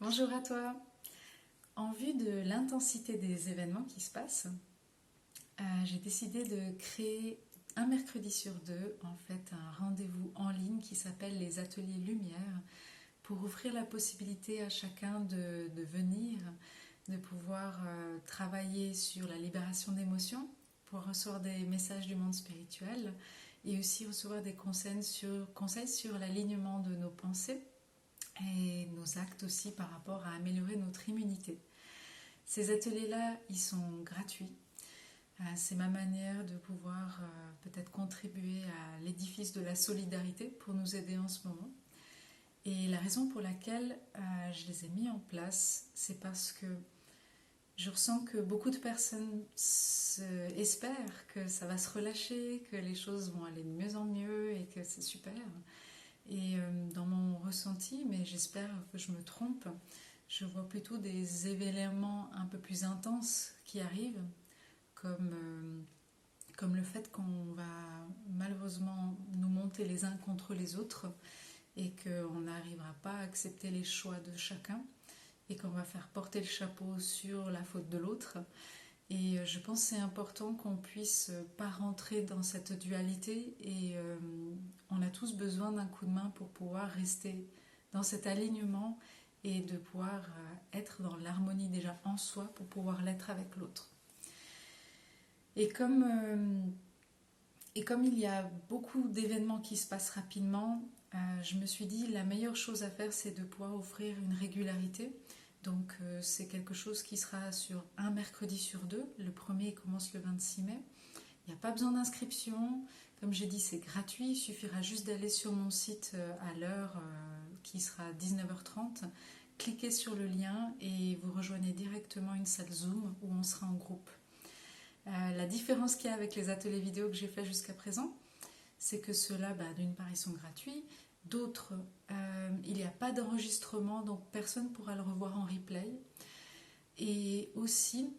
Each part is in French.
Bonjour à toi. En vue de l'intensité des événements qui se passent, j'ai décidé de créer un mercredi sur deux, en fait, un rendez-vous en ligne qui s'appelle les ateliers Lumière pour offrir la possibilité à chacun de venir, de pouvoir travailler sur la libération d'émotions, pour recevoir des messages du monde spirituel et aussi recevoir des conseils sur l'alignement de nos pensées et nos actes aussi par rapport à améliorer notre immunité. Ces ateliers-là, ils sont gratuits. C'est ma manière de pouvoir peut-être contribuer à l'édifice de la solidarité pour nous aider en ce moment. Et la raison pour laquelle je les ai mis en place, c'est parce que je ressens que beaucoup de personnes espèrent que ça va se relâcher, que les choses vont aller de mieux en mieux et que c'est super. Et dans mon ressenti, mais j'espère que je me trompe, je vois plutôt des événements un peu plus intenses qui arrivent, comme, comme le fait qu'on va malheureusement nous monter les uns contre les autres et qu'on n'arrivera pas à accepter les choix de chacun et qu'on va faire porter le chapeau sur la faute de l'autre. Et je pense que c'est important qu'on puisse pas rentrer dans cette dualité et on a tous besoin d'un coup de main pour pouvoir rester dans cet alignement et de pouvoir être dans l'harmonie déjà en soi pour pouvoir l'être avec l'autre. Et comme il y a beaucoup d'événements qui se passent rapidement, je me suis dit la meilleure chose à faire c'est de pouvoir offrir une régularité. Donc c'est quelque chose qui sera sur un mercredi sur deux. Le premier commence le 26 mai. Il n'y a pas besoin d'inscription. Comme j'ai dit, c'est gratuit. Il suffira juste d'aller sur mon site à l'heure qui sera 19h30. Cliquez sur le lien et vous rejoignez directement une salle Zoom où on sera en groupe. La différence qu'il y a avec les ateliers vidéo que j'ai fait jusqu'à présent, c'est que ceux-là, d'une part, ils sont gratuits. D'autres, il n'y a pas d'enregistrement, donc personne ne pourra le revoir en replay. Et aussi,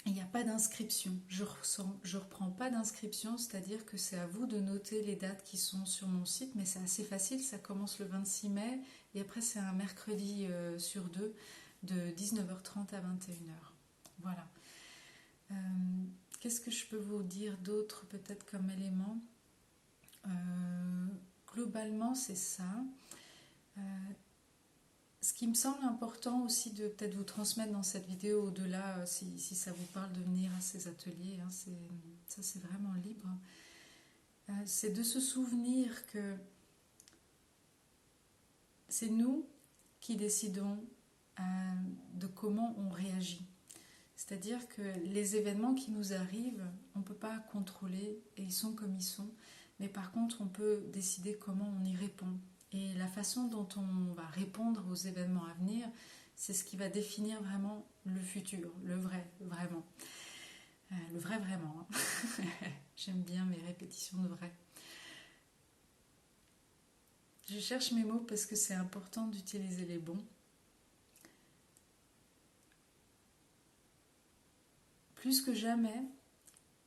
il n'y a pas d'inscription. Je ne reprends pas d'inscription, c'est-à-dire que c'est à vous de noter les dates qui sont sur mon site, mais c'est assez facile, ça commence le 26 mai, et après c'est un mercredi sur deux, de 19h30 à 21h. Voilà. Qu'est-ce que je peux vous dire d'autre peut-être comme élément Globalement, c'est ça. Ce qui me semble important aussi de peut-être vous transmettre dans cette vidéo, au-delà, si ça vous parle de venir à ces ateliers, hein, ça c'est vraiment libre, c'est de se souvenir que c'est nous qui décidons de comment on réagit. C'est-à-dire que les événements qui nous arrivent, on ne peut pas contrôler et ils sont comme ils sont, mais par contre on peut décider comment on y répond. Et la façon dont on va répondre aux événements à venir, c'est ce qui va définir vraiment le futur, le vrai, vraiment. Le vrai, vraiment. Hein. J'aime bien mes répétitions de vrai. Je cherche mes mots parce que c'est important d'utiliser les bons. Plus que jamais,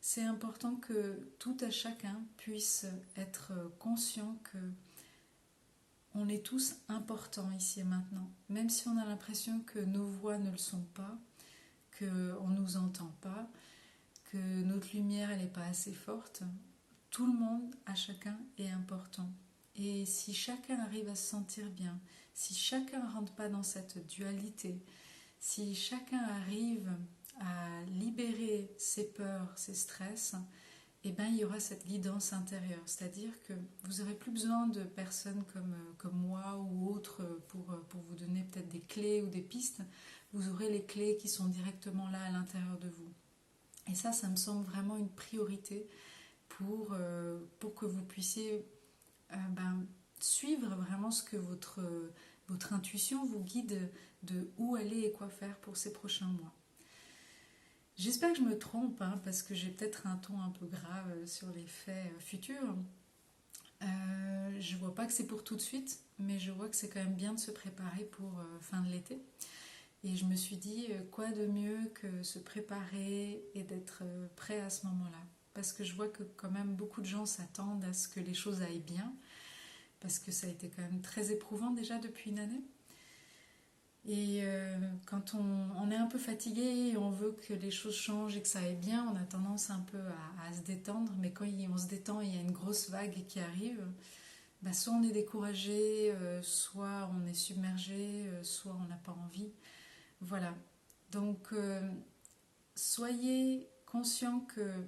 c'est important que tout à chacun puisse être conscient que on est tous importants ici et maintenant. Même si on a l'impression que nos voix ne le sont pas, qu'on ne nous entend pas, que notre lumière elle n'est pas assez forte, tout le monde, à chacun, est important. Et si chacun arrive à se sentir bien, si chacun ne rentre pas dans cette dualité, si chacun arrive à libérer ses peurs, ses stress, eh ben, il y aura cette guidance intérieure. C'est-à-dire que vous n'aurez plus besoin de personnes comme moi ou autres pour vous donner peut-être des clés ou des pistes. Vous aurez les clés qui sont directement là à l'intérieur de vous. Et ça me semble vraiment une priorité pour que vous puissiez suivre vraiment ce que votre intuition vous guide de où aller et quoi faire pour ces prochains mois. J'espère que je me trompe, hein, parce que j'ai peut-être un ton un peu grave sur les faits futurs. Je vois pas que c'est pour tout de suite, mais je vois que c'est quand même bien de se préparer pour fin de l'été. Et je me suis dit, quoi de mieux que se préparer et d'être prêt à ce moment-là. Parce que je vois que quand même beaucoup de gens s'attendent à ce que les choses aillent bien, parce que ça a été quand même très éprouvant déjà depuis une année. Et quand on est un peu fatigué et on veut que les choses changent et que ça aille bien, on a tendance un peu à se détendre. Mais quand on se détend, il y a une grosse vague qui arrive. Bah, soit on est découragé, soit on est submergé, soit on n'a pas envie. Voilà. Donc, soyez conscient que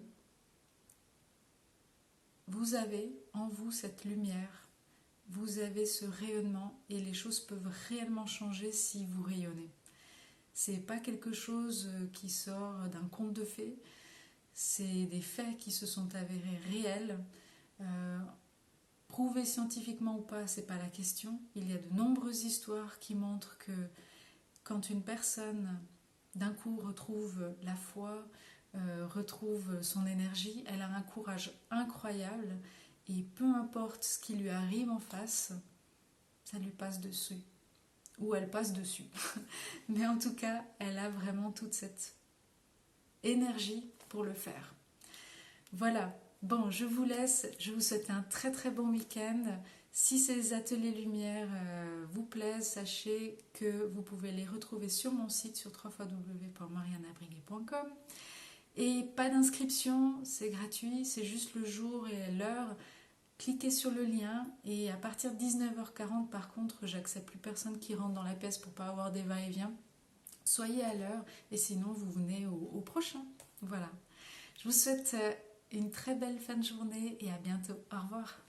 vous avez en vous cette lumière, vous avez ce rayonnement et les choses peuvent réellement changer si vous rayonnez. C'est pas quelque chose qui sort d'un conte de fées, c'est des faits qui se sont avérés réels. Euh, Prouvés scientifiquement ou pas, c'est pas la question. Il y a de nombreuses histoires qui montrent que quand une personne d'un coup retrouve la foi, retrouve son énergie, elle a un courage incroyable et peu importe ce qui lui arrive en face, ça lui passe dessus. Ou elle passe dessus. Mais en tout cas, elle a vraiment toute cette énergie pour le faire. Voilà. Bon, je vous laisse. Je vous souhaite un très très bon week-end. Si ces ateliers lumière vous plaisent, sachez que vous pouvez les retrouver sur mon site sur www.marianabriguet.com. Et pas d'inscription, c'est gratuit, c'est juste le jour et l'heure. Cliquez sur le lien et à partir de 19h40, par contre, j'accepte plus personne qui rentre dans la pièce pour pas avoir des va-et-vient. Soyez à l'heure et sinon vous venez au prochain. Voilà. Je vous souhaite une très belle fin de journée et à bientôt. Au revoir.